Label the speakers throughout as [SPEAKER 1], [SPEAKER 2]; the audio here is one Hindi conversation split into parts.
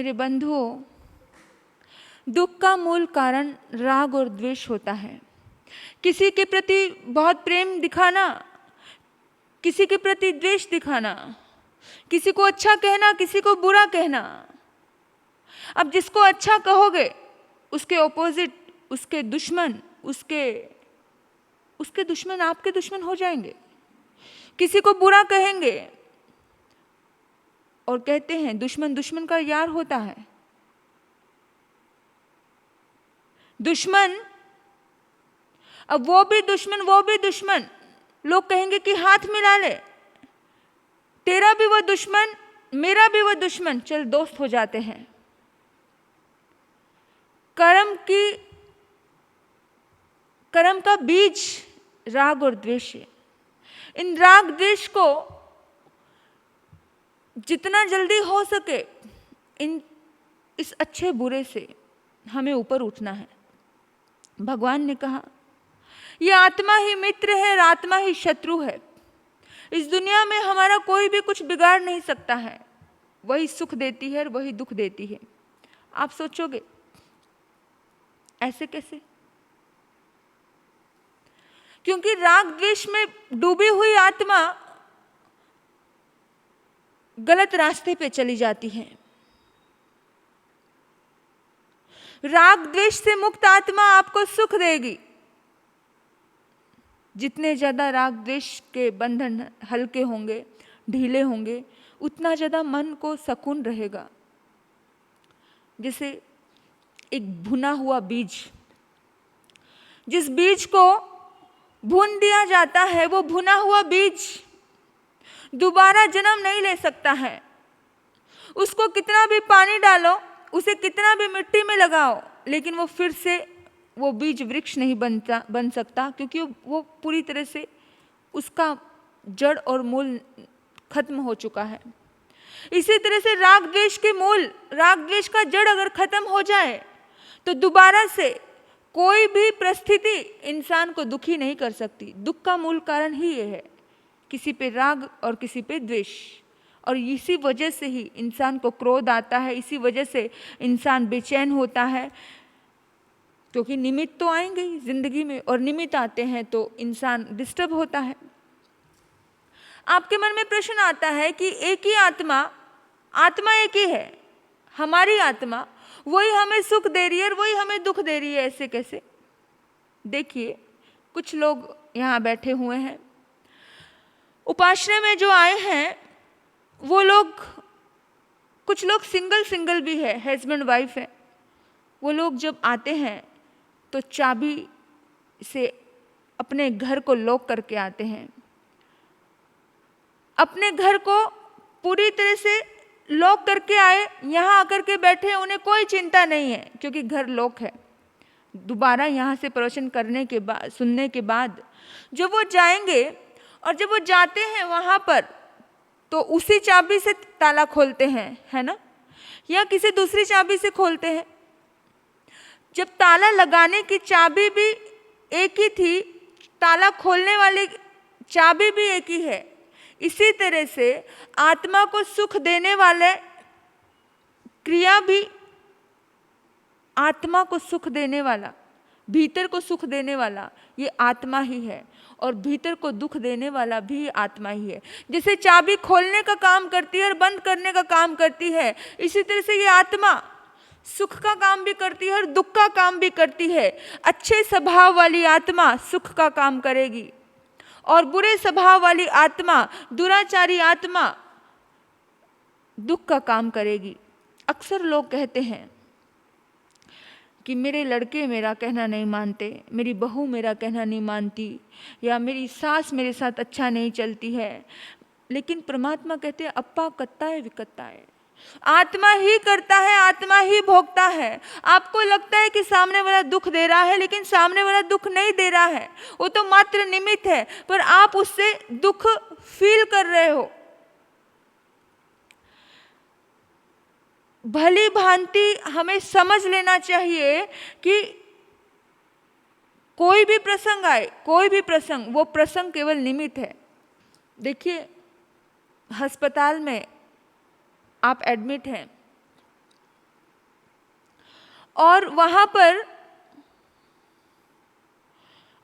[SPEAKER 1] मेरे बंधुओं, दुख का मूल कारण राग और द्वेष होता है। किसी के प्रति बहुत प्रेम दिखाना, किसी के प्रति द्वेष दिखाना, किसी को अच्छा कहना, किसी को बुरा कहना। अब जिसको अच्छा कहोगे उसके ऑपोजिट, उसके दुश्मन, उसके दुश्मन आपके दुश्मन हो जाएंगे। किसी को बुरा कहेंगे, और कहते हैं दुश्मन दुश्मन का यार होता है। दुश्मन, अब वो भी दुश्मन, वो भी दुश्मन। लोग कहेंगे कि हाथ मिला ले, तेरा भी वो दुश्मन, मेरा भी वो दुश्मन, चल दोस्त हो जाते हैं। कर्म का बीज राग और द्वेष है। इन राग द्वेष को जितना जल्दी हो सके इस अच्छे बुरे से हमें ऊपर उठना है। भगवान ने कहा, यह आत्मा ही मित्र है और आत्मा ही शत्रु है। इस दुनिया में हमारा कोई भी कुछ बिगाड़ नहीं सकता है। वही सुख देती है और वही दुख देती है। आप सोचोगे ऐसे कैसे? क्योंकि राग द्वेष में डूबी हुई आत्मा गलत रास्ते पे चली जाती है। राग द्वेष से मुक्त आत्मा आपको सुख देगी। जितने ज्यादा राग द्वेष के बंधन हल्के होंगे, ढीले होंगे, उतना ज्यादा मन को सुकून रहेगा। जैसे एक भुना हुआ बीज, जिस बीज को भून दिया जाता है, वो भुना हुआ बीज दोबारा जन्म नहीं ले सकता है। उसको कितना भी पानी डालो, उसे कितना भी मिट्टी में लगाओ, लेकिन वो फिर से वो बीज वृक्ष नहीं बन सकता, क्योंकि वो पूरी तरह से उसका जड़ और मूल खत्म हो चुका है। इसी तरह से राग द्वेष के मूल, राग द्वेष का जड़ अगर खत्म हो जाए तो दोबारा से कोई भी परिस्थिति इंसान को दुखी नहीं कर सकती। दुख का मूल कारण ही ये है, किसी पे राग और किसी पे द्वेष। और इसी वजह से ही इंसान को क्रोध आता है, इसी वजह से इंसान बेचैन होता है, क्योंकि निमित्त तो आएंगे ही जिंदगी में, और निमित्त आते हैं तो इंसान डिस्टर्ब होता है। आपके मन में प्रश्न आता है कि एक ही आत्मा एक ही है, हमारी आत्मा, वही हमें सुख दे रही है और वही हमें दुख दे रही है, ऐसे कैसे? देखिए, कुछ लोग यहाँ बैठे हुए हैं, उपासना में जो आए हैं वो लोग, कुछ लोग सिंगल भी है, हस्बैंड वाइफ है। वो लोग जब आते हैं तो चाबी से अपने घर को लॉक करके आते हैं। अपने घर को पूरी तरह से लॉक करके आए, यहाँ आकर के बैठे, उन्हें कोई चिंता नहीं है क्योंकि घर लॉक है। दोबारा यहाँ से प्रवचन करने के बाद, सुनने के बाद जब वो जाएंगे और जब वो जाते हैं वहाँ पर, तो उसी चाबी से ताला खोलते हैं, है ना, या किसी दूसरी चाबी से खोलते हैं। जब ताला लगाने की चाबी भी एक ही थी, ताला खोलने वाली चाबी भी एक ही है। इसी तरह से आत्मा को सुख देने वाले क्रिया भी, आत्मा को सुख देने वाला, भीतर को सुख देने वाला ये आत्मा ही है, और भीतर को दुख देने वाला भी आत्मा ही है। जैसे चाबी खोलने का काम करती है और बंद करने का काम करती है, इसी तरह से ये आत्मा सुख का काम भी करती है और दुख का काम भी करती है। अच्छे स्वभाव वाली आत्मा सुख का काम करेगी और बुरे स्वभाव वाली आत्मा, दुराचारी आत्मा दुख का काम करेगी। अक्सर लोग कहते हैं कि मेरे लड़के मेरा कहना नहीं मानते, मेरी बहू मेरा कहना नहीं मानती, या मेरी सास मेरे साथ अच्छा नहीं चलती है। लेकिन परमात्मा कहते हैं अप्पा कत्ता है विकत्ता है, आत्मा ही करता है, आत्मा ही भोगता है। आपको लगता है कि सामने वाला दुख दे रहा है, लेकिन सामने वाला दुख नहीं दे रहा है, वो तो मात्र निमित्त है, पर आप उससे दुख फील कर रहे हो। भली भांति हमें समझ लेना चाहिए कि कोई भी प्रसंग आए, कोई भी प्रसंग, वो प्रसंग केवल निमित्त है। देखिए, अस्पताल में आप एडमिट हैं, और वहां पर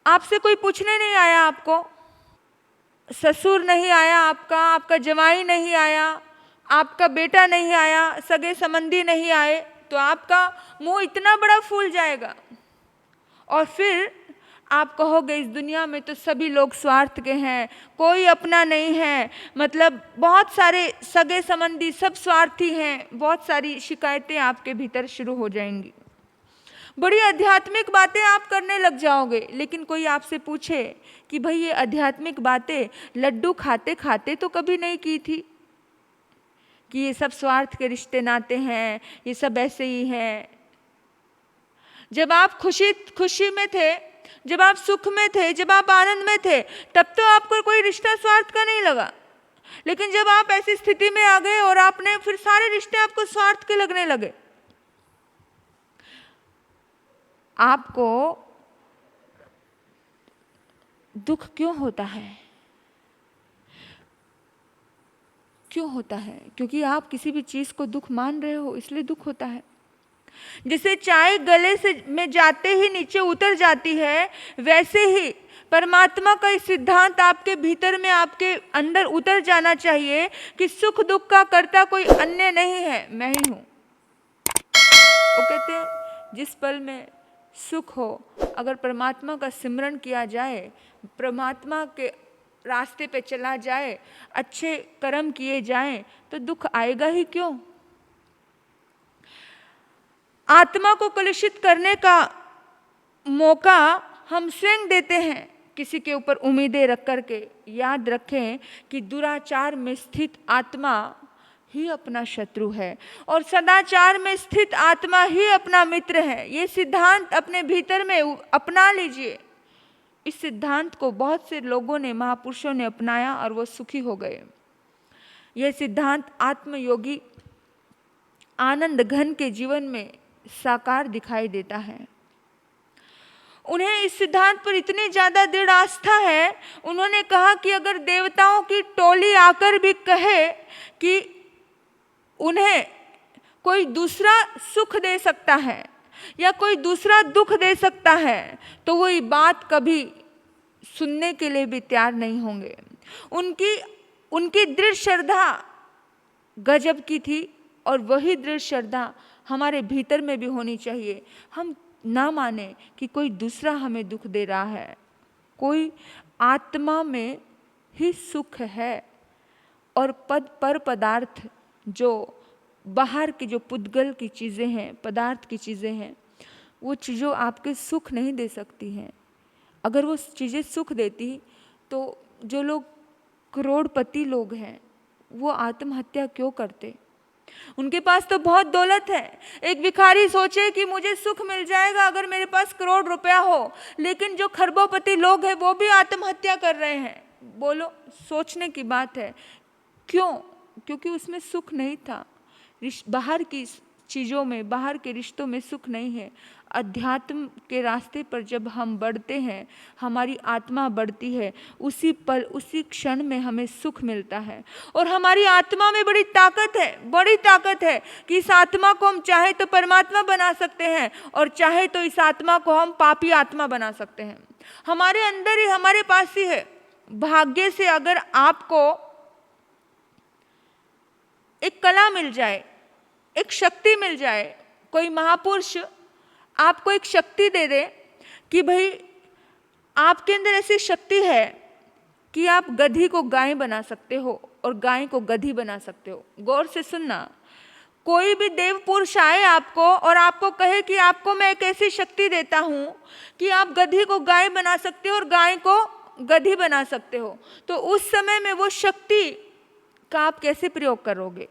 [SPEAKER 1] आपसे कोई पूछने नहीं आया, आपको ससुर नहीं आया, आपका जवाई नहीं आया, आपका बेटा नहीं आया, सगे संबंधी नहीं आए, तो आपका मुंह इतना बड़ा फूल जाएगा और फिर आप कहोगे इस दुनिया में तो सभी लोग स्वार्थ के हैं, कोई अपना नहीं है, मतलब बहुत सारे सगे संबंधी सब स्वार्थी हैं, बहुत सारी शिकायतें आपके भीतर शुरू हो जाएंगी। बड़ी आध्यात्मिक बातें आप करने लग जाओगे। लेकिन कोई आपसे पूछे कि भाई ये आध्यात्मिक बातें लड्डू खाते खाते तो कभी नहीं की थी, कि ये सब स्वार्थ के रिश्ते नाते हैं, ये सब ऐसे ही हैं। जब आप खुशी में थे, जब आप सुख में थे, जब आप आनंद में थे, तब तो आपको कोई रिश्ता स्वार्थ का नहीं लगा। लेकिन जब आप ऐसी स्थिति में आ गए और आपने फिर सारे रिश्ते आपको स्वार्थ के लगने लगे। आपको दुख क्यों होता है? क्यों होता है? क्योंकि आप किसी भी चीज को दुख मान रहे हो, इसलिए दुख होता है। जैसे चाय गले से में जाते ही नीचे उतर जाती है, वैसे ही परमात्मा का इस सिद्धांत आपके भीतर में, आपके अंदर उतर जाना चाहिए कि सुख दुख का कर्ता कोई अन्य नहीं है, मैं ही हूं। वो कहते हैं जिस पल में सुख हो, अगर परमात्मा का सिमरन किया जाए, परमात्मा के रास्ते पे चला जाए, अच्छे कर्म किए जाएं, तो दुख आएगा ही क्यों? आत्मा को कलुषित करने का मौका हम स्वयं देते हैं किसी के ऊपर उम्मीदें रख करके। याद रखें कि दुराचार में स्थित आत्मा ही अपना शत्रु है और सदाचार में स्थित आत्मा ही अपना मित्र है। ये सिद्धांत अपने भीतर में अपना लीजिए। इस सिद्धांत को बहुत से लोगों ने, महापुरुषों ने अपनाया और वो सुखी हो गए। यह सिद्धांत आत्मयोगी आनंद घन के जीवन में साकार दिखाई देता है। उन्हें इस सिद्धांत पर इतनी ज्यादा दृढ़ आस्था है, उन्होंने कहा कि अगर देवताओं की टोली आकर भी कहे कि उन्हें कोई दूसरा सुख दे सकता है या कोई दूसरा दुख दे सकता है, तो वो ये बात कभी सुनने के लिए भी तैयार नहीं होंगे। उनकी दृढ़ श्रद्धा गजब की थी और वही दृढ़ श्रद्धा हमारे भीतर में भी होनी चाहिए। हम ना माने कि कोई दूसरा हमें दुख दे रहा है, कोई आत्मा में ही सुख है और पर पदार्थ जो बाहर की, जो पुद्गल की चीज़ें हैं, पदार्थ की चीज़ें हैं, वो चीज़ों आपके सुख नहीं दे सकती हैं। अगर वो चीज़ें सुख देती तो जो लोग करोड़पति लोग हैं वो आत्महत्या क्यों करते? उनके पास तो बहुत दौलत है। एक भिखारी सोचे कि मुझे सुख मिल जाएगा अगर मेरे पास करोड़ रुपया हो, लेकिन जो खरबोपति लोग हैं वो भी आत्महत्या कर रहे हैं। बोलो, सोचने की बात है। क्यों? क्योंकि उसमें सुख नहीं था। बाहर की चीज़ों में, बाहर के रिश्तों में सुख नहीं है। अध्यात्म के रास्ते पर जब हम बढ़ते हैं, हमारी आत्मा बढ़ती है, उसी पल, उसी क्षण में हमें सुख मिलता है। और हमारी आत्मा में बड़ी ताकत है कि इस आत्मा को हम चाहे तो परमात्मा बना सकते हैं और चाहे तो इस आत्मा को हम पापी आत्मा बना सकते हैं। हमारे अंदर ही, हमारे पास ही है। भाग्य से अगर आपको एक कला मिल जाए, एक शक्ति मिल जाए, कोई महापुरुष आपको एक शक्ति दे दे कि भाई आपके अंदर ऐसी शक्ति है कि आप गधी को गाय बना सकते हो और गाय को गधी बना सकते हो। गौर से सुनना, कोई भी देव पुरुष आए आपको और आपको कहे कि आपको मैं एक ऐसी शक्ति देता हूं कि आप गधी को गाय बना सकते हो और गाय को गधी बना सकते हो, तो उस समय में वो शक्ति का आप कैसे प्रयोग करोगे?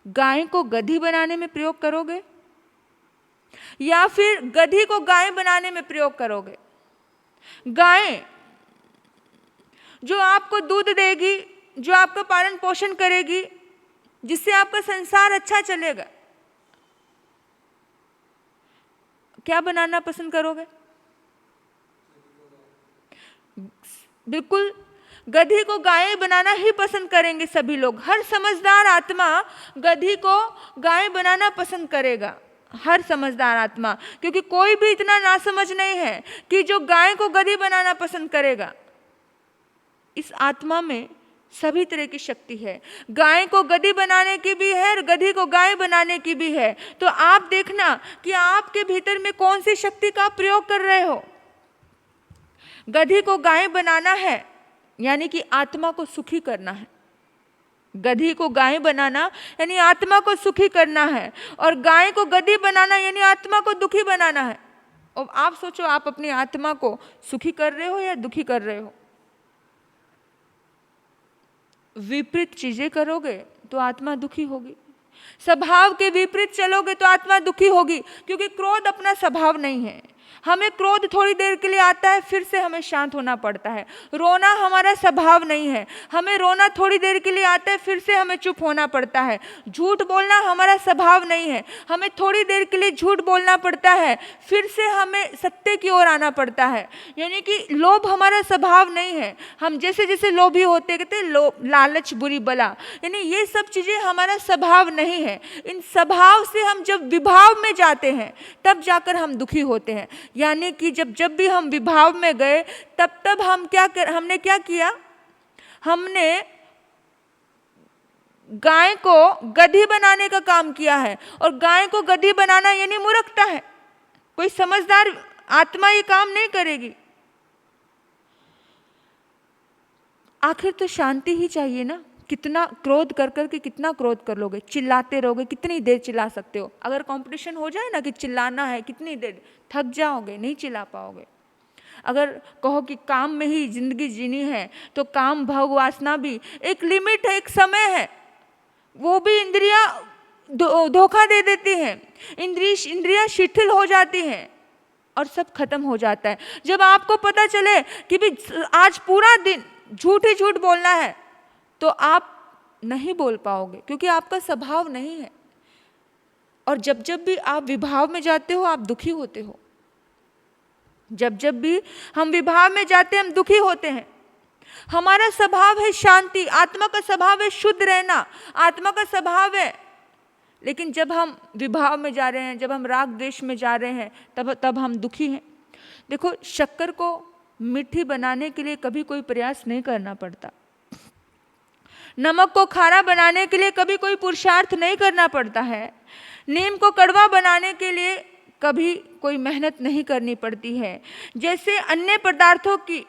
[SPEAKER 1] गाय को गधी बनाने में प्रयोग करोगे या फिर गधी को गाय बनाने में प्रयोग करोगे? गाय जो आपको दूध देगी, जो आपका पालन पोषण करेगी, जिससे आपका संसार अच्छा चलेगा, क्या बनाना पसंद करोगे? बिल्कुल गधी को गाय बनाना ही पसंद करेंगे सभी लोग। हर समझदार आत्मा गधी को गाय बनाना पसंद करेगा। हर समझदार आत्मा, क्योंकि कोई भी इतना नासमझ नहीं है कि जो गाय को गधी बनाना पसंद करेगा। इस आत्मा में सभी तरह की शक्ति है, गाय को गधी बनाने की भी है और गधी को गाय बनाने की भी है। तो आप देखना कि आपके भीतर में कौन सी शक्ति का प्रयोग कर रहे हो। गधी को गाय बनाना है यानी कि आत्मा को सुखी करना है। गधी को गाय बनाना यानी आत्मा को सुखी करना है, और गाय को गधी बनाना यानी आत्मा को दुखी बनाना है। अब आप सोचो, आप अपनी आत्मा को सुखी कर रहे हो या दुखी कर रहे हो? विपरीत चीजें करोगे तो आत्मा दुखी होगी, स्वभाव के विपरीत चलोगे तो आत्मा दुखी होगी, क्योंकि क्रोध अपना स्वभाव नहीं है। हमें क्रोध थोड़ी देर के लिए आता है, फिर से हमें शांत होना पड़ता है। रोना हमारा स्वभाव नहीं है, हमें रोना थोड़ी देर के लिए आता है, फिर से हमें चुप होना पड़ता है। झूठ बोलना हमारा स्वभाव नहीं है, हमें थोड़ी देर के लिए झूठ बोलना पड़ता है, फिर से हमें सत्य की ओर आना पड़ता है। यानी कि लोभ हमारा स्वभाव नहीं है, हम जैसे जैसे लोभी होते कहते लोभ लालच बुरी बला, यानी ये सब चीज़ें हमारा स्वभाव नहीं है। इन स्वभाव से हम जब विभाव में जाते हैं तब जाकर हम दुखी होते हैं। यानी कि जब भी हम विभाव में गए तब हमने क्या किया? हमने गाय को गधी बनाने का काम किया है, और गाय को गधी बनाना यानी मूर्खता है। कोई समझदार आत्मा ये काम नहीं करेगी। आखिर तो शांति ही चाहिए ना। कितना क्रोध कर करके कितना क्रोध कर लोगे, चिल्लाते रहोगे, कितनी देर चिल्ला सकते हो? अगर कंपटीशन हो जाए ना कि चिल्लाना है, कितनी देर, थक जाओगे, नहीं चिल्ला पाओगे। अगर कहो कि काम में ही जिंदगी जीनी है तो काम भोग वासना भी एक लिमिट है, एक समय है, वो भी इंद्रियां धोखा दे देती हैं, इंद्रियां शिथिल हो जाती हैं और सब खत्म हो जाता है। जब आपको पता चले कि भी आज पूरा दिन झूठ ही झूठ बोलना है तो आप नहीं बोल पाओगे, क्योंकि आपका स्वभाव नहीं है। और जब भी आप विभाव में जाते हो आप दुखी होते हो। जब भी हम विभाव में जाते हैं हम दुखी होते हैं। हमारा स्वभाव है शांति, आत्मा का स्वभाव है शुद्ध रहना, आत्मा का स्वभाव है। लेकिन जब हम विभाव में जा रहे हैं, जब हम राग द्वेष में जा रहे हैं, तब हम दुखी हैं। देखो, शक्कर को मीठी बनाने के लिए कभी कोई प्रयास नहीं करना पड़ता, नमक को खारा बनाने के लिए कभी कोई पुरुषार्थ नहीं करना पड़ता है, नीम को कड़वा बनाने के लिए कभी कोई मेहनत नहीं करनी पड़ती है। जैसे अन्य पदार्थों की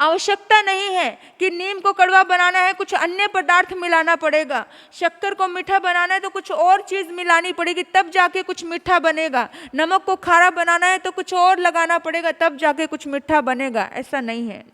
[SPEAKER 1] आवश्यकता नहीं है कि नीम को कड़वा बनाना है कुछ अन्य पदार्थ मिलाना पड़ेगा, शक्कर को मीठा बनाना है तो कुछ और चीज़ मिलानी पड़ेगी तब जाके कुछ मीठा बनेगा, नमक को खारा बनाना है तो कुछ और लगाना पड़ेगा तब जाके कुछ मीठा बनेगा, ऐसा नहीं है।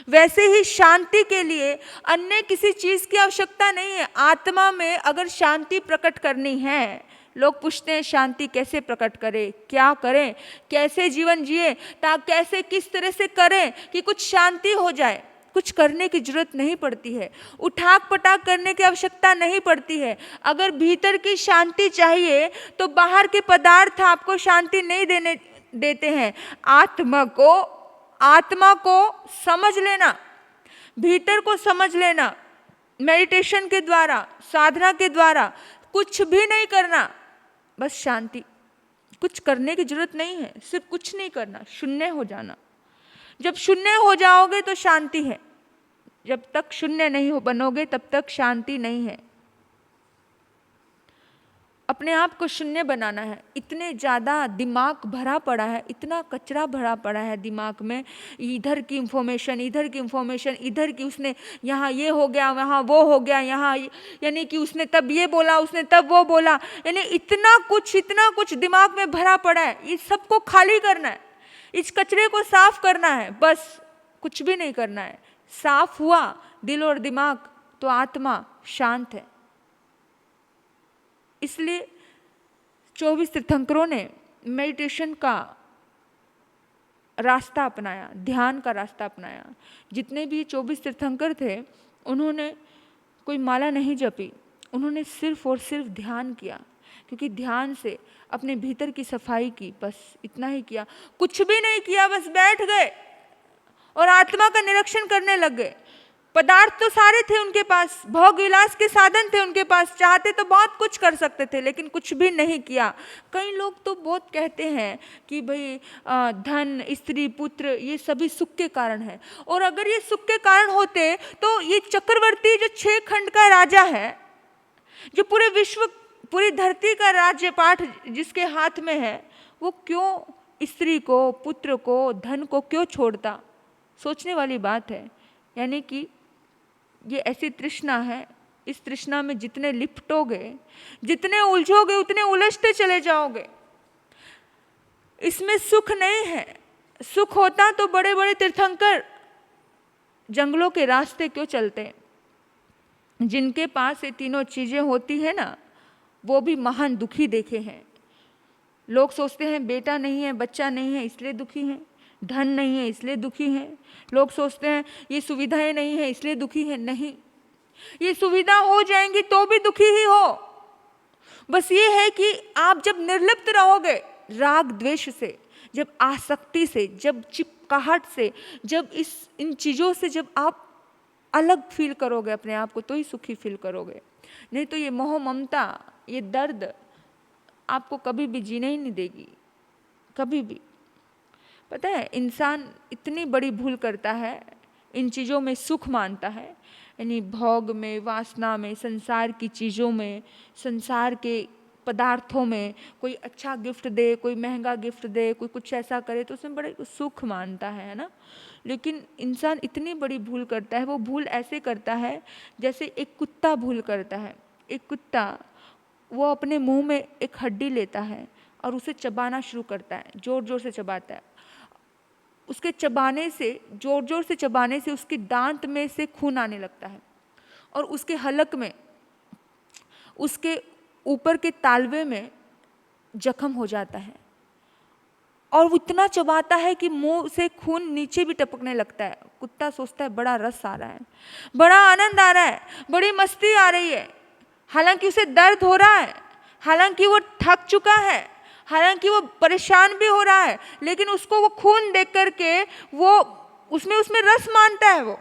[SPEAKER 1] वैसे ही शांति के लिए अन्य किसी चीज़ की आवश्यकता नहीं है। आत्मा में अगर शांति प्रकट करनी है, लोग पूछते हैं शांति कैसे प्रकट करें, क्या करें, कैसे जीवन जिए, कैसे किस तरह से करें कि कुछ शांति हो जाए। कुछ करने की जरूरत नहीं पड़ती है, उठाक पटाक करने की आवश्यकता नहीं पड़ती है। अगर भीतर की शांति चाहिए तो बाहर के पदार्थ आपको शांति नहीं देते हैं। आत्मा को समझ लेना, भीतर को समझ लेना, मेडिटेशन के द्वारा, साधना के द्वारा, कुछ भी नहीं करना, बस शांति। कुछ करने की जरूरत नहीं है, सिर्फ कुछ नहीं करना, शून्य हो जाना। जब शून्य हो जाओगे तो शांति है, जब तक शून्य नहीं बनोगे तब तक शांति नहीं है। अपने आप को शून्य बनाना है। इतने ज़्यादा दिमाग भरा पड़ा है, इतना कचरा भरा पड़ा है दिमाग में, इधर की इंफॉर्मेशन, इधर की उसने यहाँ ये हो गया, वहाँ वो हो गया, यहाँ यानी कि उसने तब ये बोला, उसने तब वो बोला, यानी इतना कुछ दिमाग में भरा पड़ा है। इस सबको खाली करना है, इस कचरे को साफ करना है, बस कुछ भी नहीं करना है। साफ हुआ दिल और दिमाग तो आत्मा शांत है। इसलिए 24 तीर्थंकरों ने मेडिटेशन का रास्ता अपनाया, ध्यान का रास्ता अपनाया। जितने भी 24 तीर्थंकर थे उन्होंने कोई माला नहीं जपी, उन्होंने सिर्फ और सिर्फ ध्यान किया, क्योंकि ध्यान से अपने भीतर की सफाई की, बस इतना ही किया। कुछ भी नहीं किया, बस बैठ गए और आत्मा का निरीक्षण करने लग गए। पदार्थ तो सारे थे उनके पास, भोग विलास के साधन थे उनके पास, चाहते तो बहुत कुछ कर सकते थे, लेकिन कुछ भी नहीं किया। कई लोग तो बहुत कहते हैं कि भाई धन, स्त्री, पुत्र ये सभी सुख के कारण है। और अगर ये सुख के कारण होते तो ये चक्रवर्ती जो 6 खंड का राजा है, जो पूरे विश्व, पूरी धरती का राज्यपाठ जिसके हाथ में है, वो क्यों स्त्री को, पुत्र को, धन को क्यों छोड़ता? सोचने वाली बात है। यानी कि ये ऐसी तृष्णा है, इस तृष्णा में जितने लिपटोगे, जितने उलझोगे, उतने उलझते चले जाओगे। इसमें सुख नहीं है। सुख होता तो बड़े बड़े तीर्थंकर जंगलों के रास्ते क्यों चलते? जिनके पास ये तीनों चीजें होती है ना, वो भी महान दुखी देखे हैं। लोग सोचते हैं बेटा नहीं है, बच्चा नहीं है, इसलिए दुखी हैं। धन नहीं है इसलिए दुखी हैं। लोग सोचते हैं ये सुविधाएं नहीं है इसलिए दुखी है। नहीं, ये सुविधा हो जाएंगी तो भी दुखी ही हो। बस ये है कि आप जब निर्लिप्त रहोगे राग द्वेष से, जब आसक्ति से, जब चिपकाहट से, जब इन चीज़ों से जब आप अलग फील करोगे अपने आप को, तो ही सुखी फील करोगे। नहीं तो ये मोह ममता, ये दर्द आपको कभी भी जीने ही नहीं देगी, कभी भी। पता है, इंसान इतनी बड़ी भूल करता है, इन चीज़ों में सुख मानता है, यानी भोग में, वासना में, संसार की चीज़ों में, संसार के पदार्थों में। कोई अच्छा गिफ्ट दे, कोई महंगा गिफ्ट दे, कोई कुछ ऐसा करे तो उसमें बड़े सुख मानता है ना। लेकिन इंसान इतनी बड़ी भूल करता है। वो भूल ऐसे करता है जैसे एक कुत्ता भूल करता है। एक कुत्ता वो अपने मुंह में एक हड्डी लेता है और उसे चबाना शुरू करता है, जोर जोर से चबाता है। उसके चबाने से, जोर जोर से चबाने से उसकी दांत में से खून आने लगता है और उसके हलक में, उसके ऊपर के तालवे में जख्म हो जाता है। और वो इतना चबाता है कि मुंह से खून नीचे भी टपकने लगता है। कुत्ता सोचता है बड़ा रस आ रहा है, बड़ा आनंद आ रहा है, बड़ी मस्ती आ रही है। हालांकि उसे दर्द हो रहा है, हालांकि वो थक चुका है, हालांकि वो परेशान भी हो रहा है, लेकिन उसको वो खून देख करके वो उसमें रस मानता है। वो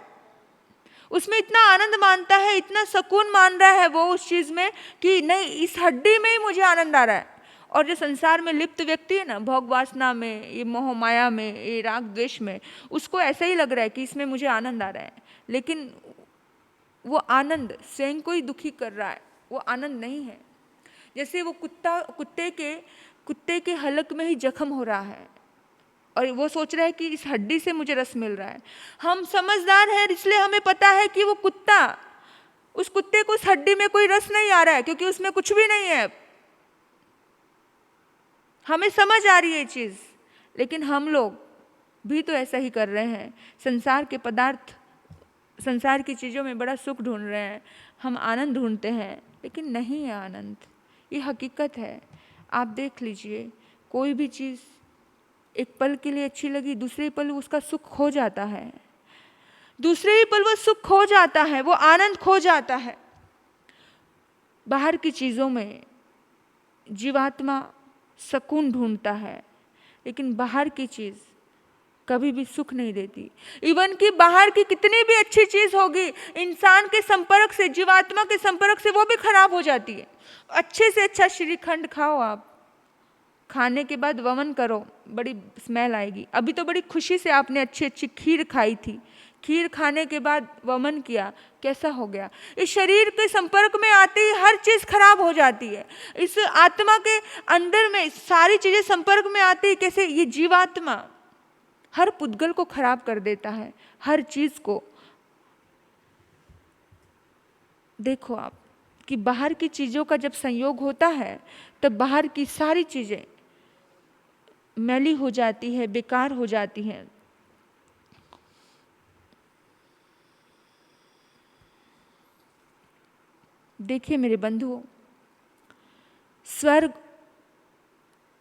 [SPEAKER 1] उसमें इतना आनंद मानता है, इतना सुकून मान रहा है वो उस चीज़ में कि नहीं, इस हड्डी में ही मुझे आनंद आ रहा है। और जो संसार में लिप्त व्यक्ति है ना, भोग वासना में, ये मोह माया में, ये राग द्वेष में, उसको ऐसा ही लग रहा है कि इसमें मुझे आनंद आ रहा है। लेकिन वो आनंद स्वयं को ही दुखी कर रहा है, वो आनंद नहीं है। जैसे वो कुत्ते के हलक में ही जख्म हो रहा है और वो सोच रहा है कि इस हड्डी से मुझे रस मिल रहा है। हम समझदार हैं इसलिए हमें पता है कि वो कुत्ता, उस कुत्ते को उस हड्डी में कोई रस नहीं आ रहा है, क्योंकि उसमें कुछ भी नहीं है। हमें समझ आ रही है ये चीज़, लेकिन हम लोग भी तो ऐसा ही कर रहे हैं। संसार के पदार्थ, संसार की चीज़ों में बड़ा सुख ढूंढ रहे हैं, हम आनंद ढूंढते हैं, लेकिन नहीं है आनंद। ये हकीकत है। आप देख लीजिए, कोई भी चीज़ एक पल के लिए अच्छी लगी, दूसरे पल उसका सुख खो जाता है, दूसरे ही पल वो सुख खो जाता है, वो आनंद खो जाता है। बाहर की चीज़ों में जीवात्मा सुकून ढूंढता है, लेकिन बाहर की चीज़ कभी भी सुख नहीं देती। इवन कि बाहर की कितनी भी अच्छी चीज़ होगी, इंसान के संपर्क से, जीवात्मा के संपर्क से वो भी खराब हो जाती है। अच्छे से अच्छा श्रीखंड खाओ, आप खाने के बाद वमन करो, बड़ी स्मेल आएगी। अभी तो बड़ी खुशी से आपने अच्छी अच्छी खीर खाई थी, खीर खाने के बाद वमन किया, कैसा हो गया? इस शरीर के संपर्क में आते ही हर चीज़ खराब हो जाती है। इस आत्मा के अंदर में सारी चीज़ें संपर्क में आती है। कैसे? ये जीवात्मा हर पुद्गल को खराब कर देता है, हर चीज़ को। देखो आप कि बाहर की चीज़ों का जब संयोग होता है, तब बाहर की सारी चीज़ें मैली हो जाती है, बेकार हो जाती हैं। देखिए मेरे बंधुओं, स्वर्ग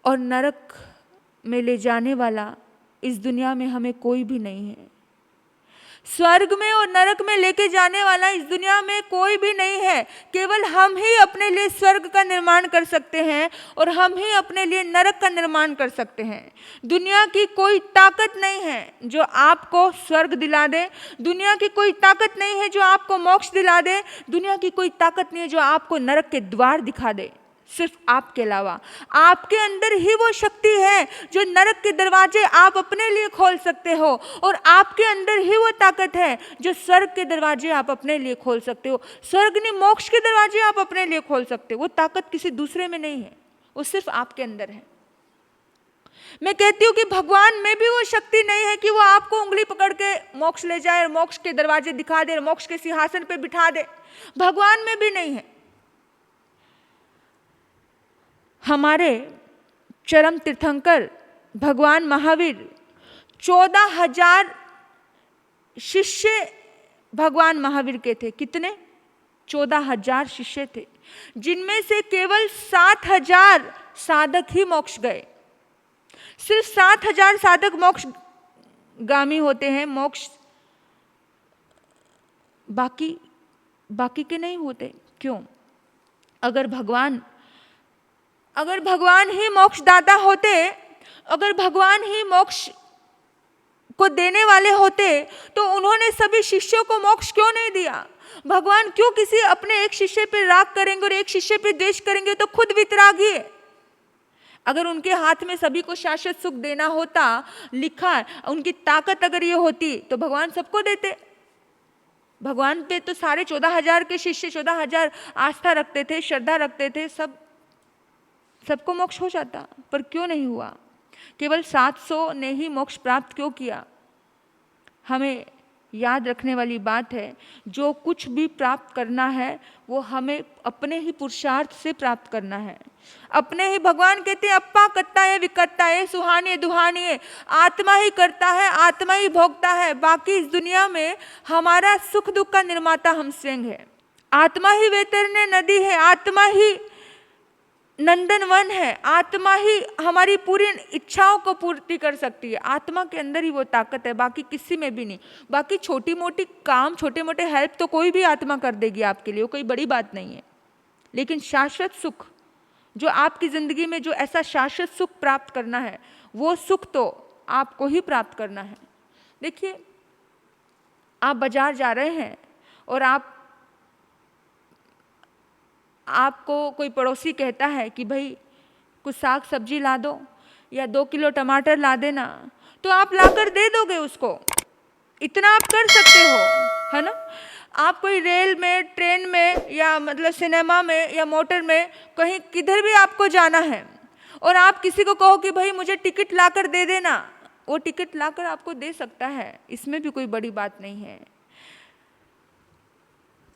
[SPEAKER 1] और नरक में ले जाने वाला इस दुनिया में हमें कोई भी नहीं है। स्वर्ग में और नरक में लेके जाने वाला इस दुनिया में कोई भी नहीं है। केवल हम ही अपने लिए स्वर्ग का निर्माण कर सकते हैं और हम ही अपने लिए नरक का निर्माण कर सकते हैं। दुनिया की कोई ताकत नहीं है जो आपको स्वर्ग दिला दे। दुनिया की कोई ताकत नहीं है जो आपको मोक्ष दिला दे। दुनिया की कोई ताकत नहीं है जो आपको नरक के द्वार दिखा दे, सिर्फ आपके अलावा। आपके अंदर ही वो शक्ति है जो नरक के दरवाजे आप अपने लिए खोल सकते हो, और आपके अंदर ही वो ताकत है जो स्वर्ग के दरवाजे आप अपने लिए खोल सकते हो। स्वर्ग ने मोक्ष के दरवाजे आप अपने लिए खोल सकते हो। वो ताकत किसी दूसरे में नहीं है, वो सिर्फ आपके अंदर है। मैं कहती हूँ कि भगवान में भी वो शक्ति नहीं है कि वो आपको उंगली पकड़ के मोक्ष ले जाए और मोक्ष के दरवाजे दिखा दे और मोक्ष के सिंहासन पे बिठा दे। भगवान में भी नहीं है। हमारे चरम तीर्थंकर भगवान महावीर 14,000 शिष्य भगवान महावीर के थे। कितने? 14,000 शिष्य थे, जिनमें से केवल 7,000 साधक ही मोक्ष गए। सिर्फ 7,000 साधक मोक्ष गामी होते हैं, मोक्ष बाकी के नहीं होते। क्यों? अगर भगवान ही मोक्षदाता होते, अगर भगवान ही मोक्ष को देने वाले होते, तो उन्होंने सभी शिष्यों को मोक्ष क्यों नहीं दिया? भगवान क्यों किसी अपने एक शिष्य पे राग करेंगे और एक शिष्य पे द्वेष करेंगे? तो खुद वितरागी है। अगर उनके हाथ में सभी को शाश्वत सुख देना होता, लिखा उनकी ताकत अगर ये होती, तो भगवान सबको देते। भगवान पे तो सारे 14,000 के शिष्य 14,000 आस्था रखते थे, श्रद्धा रखते थे, सबको मोक्ष हो जाता। पर क्यों नहीं हुआ? केवल 700 ने ही मोक्ष प्राप्त क्यों किया? हमें याद रखने वाली बात है, जो कुछ भी प्राप्त करना है वो हमें अपने ही पुरुषार्थ से प्राप्त करना है। अपने ही, भगवान कहते हैं अप्पा कत्ता है विकत्ता है सुहाने दुहानी है, आत्मा ही करता है, आत्मा ही भोगता है। बाकी इस दुनिया में हमारा सुख दुख का निर्माता हम स्वयं है। आत्मा ही वैतरण्य नदी है, आत्मा ही नंदन वन है, आत्मा ही हमारी पूरी इच्छाओं को पूर्ति कर सकती है। आत्मा के अंदर ही वो ताकत है, बाकी किसी में भी नहीं। बाकी छोटी मोटी काम, छोटे मोटे हेल्प तो कोई भी आत्मा कर देगी आपके लिए, वो कोई बड़ी बात नहीं है। लेकिन शाश्वत सुख, जो आपकी जिंदगी में जो ऐसा शाश्वत सुख प्राप्त करना है, वो सुख तो आपको ही प्राप्त करना है। देखिए, आप बाजार जा रहे हैं और आपको कोई पड़ोसी कहता है कि भाई कुछ साग सब्जी ला दो या 2 किलो टमाटर ला देना, तो आप लाकर दे दोगे उसको। इतना आप कर सकते हो, है ना? आप कोई रेल में, ट्रेन में, या मतलब सिनेमा में या मोटर में, कहीं किधर भी आपको जाना है और आप किसी को कहो कि भाई मुझे टिकट लाकर दे देना, वो टिकट लाकर आपको दे सकता है। इसमें भी कोई बड़ी बात नहीं है।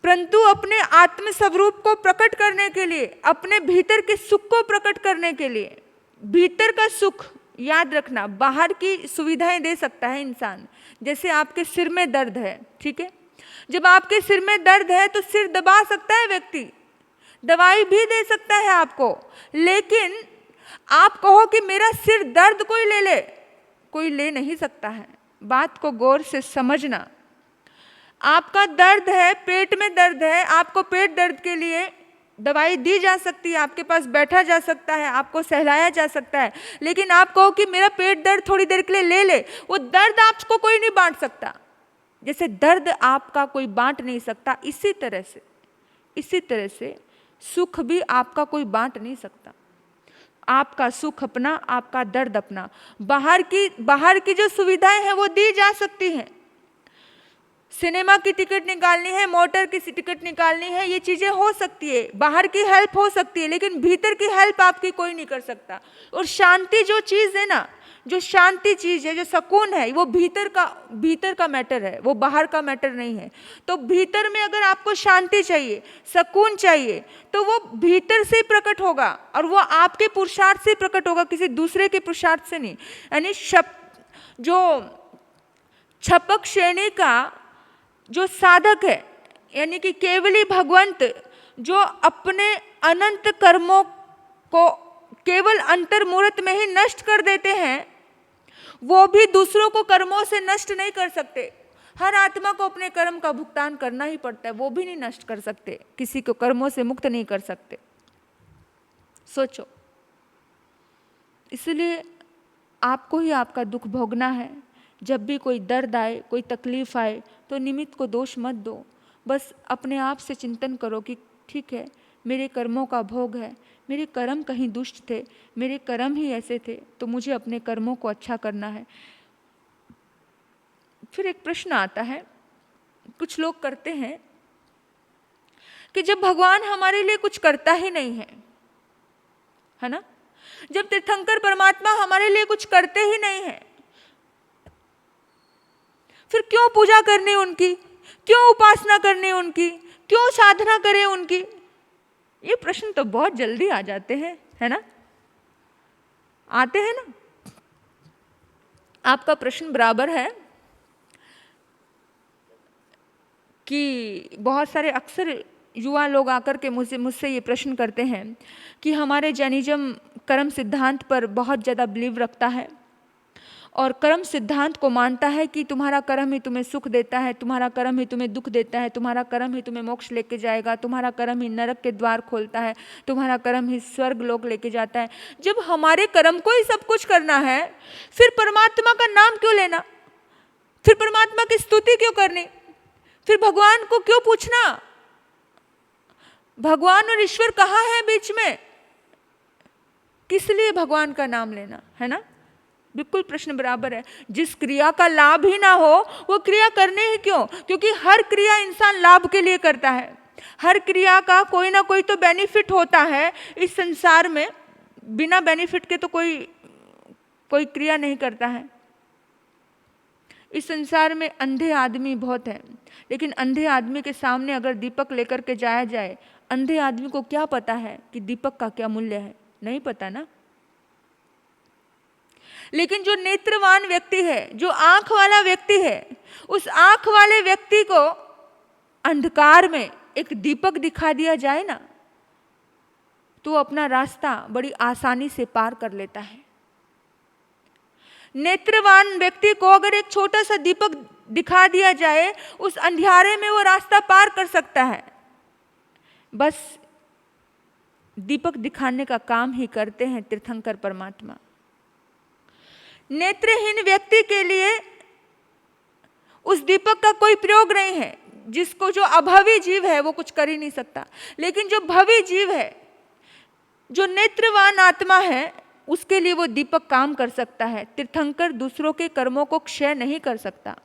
[SPEAKER 1] परंतु अपने आत्म स्वरूप को प्रकट करने के लिए, अपने भीतर के सुख को प्रकट करने के लिए, भीतर का सुख याद रखना, बाहर की सुविधाएं दे सकता है इंसान। जैसे आपके सिर में दर्द है, ठीक है, जब आपके सिर में दर्द है तो सिर दबा सकता है व्यक्ति, दवाई भी दे सकता है आपको। लेकिन आप कहो कि मेरा सिर दर्द कोई ले नहीं सकता है। बात को गौर से समझना। आपका दर्द है, पेट में दर्द है, आपको पेट दर्द के लिए दवाई दी जा सकती है, आपके पास बैठा जा सकता है, आपको सहलाया जा सकता है। लेकिन आप कहो कि मेरा पेट दर्द थोड़ी देर के लिए ले, वो दर्द आपको कोई नहीं बांट सकता। जैसे दर्द आपका कोई बांट नहीं सकता, इसी तरह से सुख भी आपका कोई बांट नहीं सकता। आपका सुख अपना, आपका दर्द अपना। बाहर की जो सुविधाएं हैं वो दी जा सकती हैं। सिनेमा की टिकट निकालनी है, मोटर की टिकट निकालनी है, ये चीज़ें हो सकती है, बाहर की हेल्प हो सकती है, लेकिन भीतर की हेल्प आपकी कोई नहीं कर सकता। और शांति जो चीज़ है ना, जो शांति चीज़ है, जो सुकून है, वो भीतर का मैटर है, वो बाहर का मैटर नहीं है। तो भीतर में अगर आपको शांति चाहिए, सुकून चाहिए, तो वो भीतर से ही प्रकट होगा, और वो आपके पुरुषार्थ से प्रकट होगा, किसी दूसरे के पुरुषार्थ से नहीं। यानी जो छपक श्रेणी का जो साधक है, यानी कि केवली भगवंत, जो अपने अनंत कर्मों को केवल अंतर्मुहूर्त में ही नष्ट कर देते हैं, वो भी दूसरों को कर्मों से नष्ट नहीं कर सकते। हर आत्मा को अपने कर्म का भुगतान करना ही पड़ता है, वो भी नहीं नष्ट कर सकते, किसी को कर्मों से मुक्त नहीं कर सकते। सोचो, इसलिए आपको ही आपका दुख भोगना है। जब भी कोई दर्द आए, कोई तकलीफ आए, तो निमित्त को दोष मत दो, बस अपने आप से चिंतन करो कि ठीक है, मेरे कर्मों का भोग है, मेरे कर्म कहीं दुष्ट थे, मेरे कर्म ही ऐसे थे, तो मुझे अपने कर्मों को अच्छा करना है। फिर एक प्रश्न आता है, कुछ लोग करते हैं कि जब भगवान हमारे लिए कुछ करता ही नहीं है ना, जब तीर्थंकर परमात्मा हमारे लिए कुछ करते ही नहीं है, फिर क्यों पूजा करनी उनकी, क्यों उपासना करनी उनकी, क्यों साधना करें उनकी? ये प्रश्न तो बहुत जल्दी आ जाते हैं, है ना, आते हैं ना। आपका प्रश्न बराबर है कि बहुत सारे अक्सर युवा लोग आकर के मुझसे ये प्रश्न करते हैं कि हमारे जैनिज्म कर्म सिद्धांत पर बहुत ज़्यादा बिलीव रखता है और कर्म सिद्धांत को मानता है कि तुम्हारा कर्म ही तुम्हें सुख देता है, तुम्हारा कर्म ही तुम्हें दुख देता है, तुम्हारा कर्म ही तुम्हें मोक्ष लेके जाएगा, तुम्हारा कर्म ही नरक के द्वार खोलता है, तुम्हारा कर्म ही स्वर्ग लोक लेके जाता है। जब हमारे कर्म को ही सब कुछ करना है, फिर परमात्मा का नाम क्यों लेना, फिर परमात्मा की स्तुति क्यों करनी, फिर भगवान को क्यों पूछना? भगवान और ईश्वर कहाँ है बीच में? किस लिए भगवान का नाम लेना, है ना? बिल्कुल प्रश्न बराबर है। जिस क्रिया का लाभ ही ना हो वो क्रिया करने ही क्यों? क्योंकि हर क्रिया इंसान लाभ के लिए करता है, हर क्रिया का कोई ना कोई तो बेनिफिट होता है इस संसार में। बिना बेनिफिट के तो कोई क्रिया नहीं करता है। इस संसार में अंधे आदमी बहुत हैं, लेकिन अंधे आदमी के सामने अगर दीपक लेकर के जाया जाए, अंधे आदमी को क्या पता है कि दीपक का क्या मूल्य है? नहीं पता ना। लेकिन जो नेत्रवान व्यक्ति है, जो आंख वाला व्यक्ति है, उस आंख वाले व्यक्ति को अंधकार में एक दीपक दिखा दिया जाए ना, तो अपना रास्ता बड़ी आसानी से पार कर लेता है। नेत्रवान व्यक्ति को अगर एक छोटा सा दीपक दिखा दिया जाए, उस अंधियारे में वो रास्ता पार कर सकता है। बस दीपक दिखाने का काम ही करते हैं तीर्थंकर परमात्मा। नेत्रहीन व्यक्ति के लिए उस दीपक का कोई प्रयोग नहीं है। जिसको जो अभावी जीव है वो कुछ कर ही नहीं सकता, लेकिन जो भवी जीव है, जो नेत्रवान आत्मा है, उसके लिए वो दीपक काम कर सकता है। तीर्थंकर दूसरों के कर्मों को क्षय नहीं कर सकता।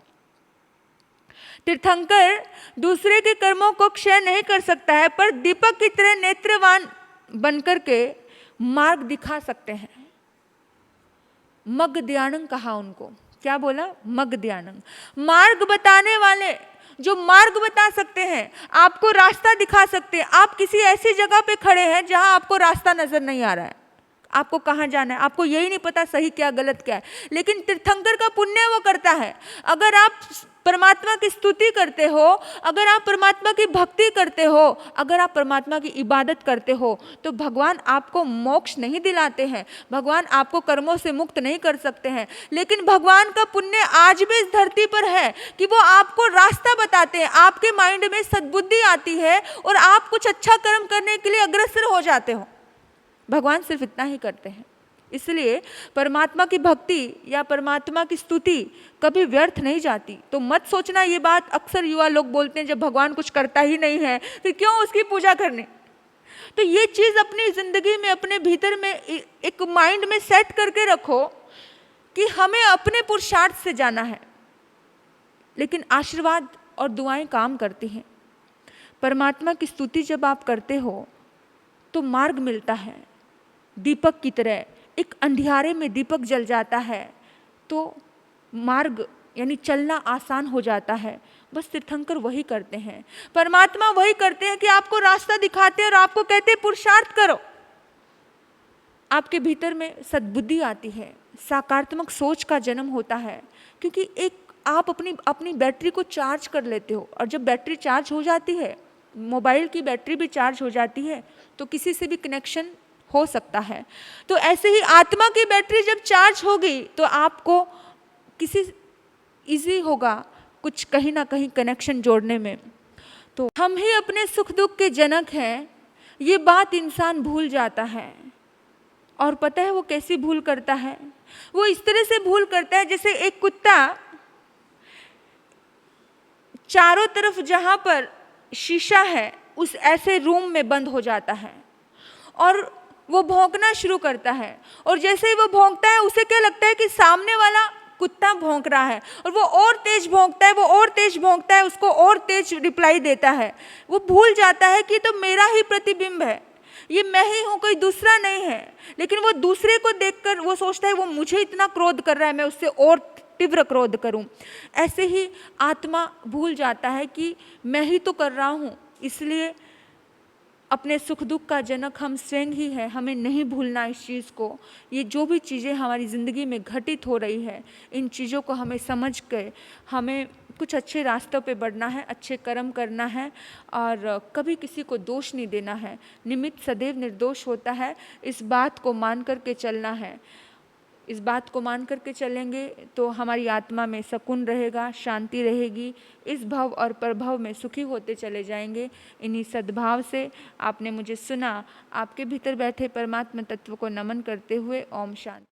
[SPEAKER 1] तीर्थंकर दूसरे के कर्मों को क्षय नहीं कर सकता है, पर दीपक की तरह नेत्रवान बनकर के मार्ग दिखा सकते हैं। मगध्यानंग कहा उनको, क्या बोला? मगध्यानंग, मार्ग बताने वाले, जो मार्ग बता सकते हैं, आपको रास्ता दिखा सकते हैं। आप किसी ऐसी जगह पे खड़े हैं जहां आपको रास्ता नजर नहीं आ रहा है, आपको कहाँ जाना है, आपको यही नहीं पता सही क्या गलत क्या है, लेकिन तीर्थंकर का पुण्य वो करता है। अगर आप परमात्मा की स्तुति करते हो, अगर आप परमात्मा की भक्ति करते हो, अगर आप परमात्मा की इबादत करते हो, तो भगवान आपको मोक्ष नहीं दिलाते हैं, भगवान आपको कर्मों से मुक्त नहीं कर सकते हैं। लेकिन भगवान का पुण्य आज भी इस धरती पर है कि वो आपको रास्ता बताते हैं, आपके माइंड में सद्बुद्धि आती है और आप कुछ अच्छा कर्म करने के लिए अग्रसर हो जाते हो। भगवान सिर्फ इतना ही करते हैं। इसलिए परमात्मा की भक्ति या परमात्मा की स्तुति कभी व्यर्थ नहीं जाती। तो मत सोचना ये बात, अक्सर युवा लोग बोलते हैं जब भगवान कुछ करता ही नहीं है फिर क्यों उसकी पूजा करनी। तो ये चीज़ अपनी ज़िंदगी में, अपने भीतर में एक माइंड में सेट करके रखो कि हमें अपने पुरुषार्थ से जाना है, लेकिन आशीर्वाद और दुआएं काम करती हैं। परमात्मा की स्तुति जब आप करते हो तो मार्ग मिलता है, दीपक की तरह एक अंधियारे में दीपक जल जाता है, तो मार्ग यानी चलना आसान हो जाता है। बस तीर्थंकर वही करते हैं, परमात्मा वही करते हैं कि आपको रास्ता दिखाते हैं और आपको कहते हैं पुरुषार्थ करो। आपके भीतर में सद्बुद्धि आती है, सकारात्मक सोच का जन्म होता है, क्योंकि एक आप अपनी बैटरी को चार्ज कर लेते हो, और जब बैटरी चार्ज हो जाती है, मोबाइल की बैटरी भी चार्ज हो जाती है, तो किसी से भी कनेक्शन हो सकता है। तो ऐसे ही आत्मा की बैटरी जब चार्ज होगी तो आपको किसी इजी होगा कुछ कहीं ना कहीं कनेक्शन जोड़ने में। तो हम ही अपने सुख दुख के जनक हैं, ये बात इंसान भूल जाता है। और पता है वो कैसी भूल करता है? वो इस तरह से भूल करता है जैसे एक कुत्ता चारों तरफ जहाँ पर शीशा है उस ऐसे रूम में बंद हो जाता है और वो भौंकना शुरू करता है। और जैसे ही वो भौंकता है उसे क्या लगता है कि सामने वाला कुत्ता भौंक रहा है, और वो और तेज भौंकता है, वो और तेज भौंकता है, उसको और तेज रिप्लाई देता है। वो भूल जाता है कि तो मेरा ही प्रतिबिंब है, ये मैं ही हूँ, कोई दूसरा नहीं है। लेकिन वो दूसरे को देखकर वो सोचता है वो मुझे इतना क्रोध कर रहा है, मैं उससे और तीव्र क्रोध करूं। ऐसे ही आत्मा भूल जाता है कि मैं ही तो कर रहा हूँ, इसलिए अपने सुख दुख का जनक हम स्वयं ही है। हमें नहीं भूलना इस चीज़ को। ये जो भी चीज़ें हमारी ज़िंदगी में घटित हो रही है, इन चीज़ों को हमें समझ कर हमें कुछ अच्छे रास्तों पे बढ़ना है, अच्छे कर्म करना है और कभी किसी को दोष नहीं देना है। निमित्त सदैव निर्दोष होता है, इस बात को मान कर के चलना है। इस बात को मान करके चलेंगे तो हमारी आत्मा में सुकून रहेगा, शांति रहेगी, इस भव और परभव में सुखी होते चले जाएंगे। इन्हीं सद्भाव से आपने मुझे सुना। आपके भीतर बैठे परमात्मा तत्व को नमन करते हुए ओम शांति।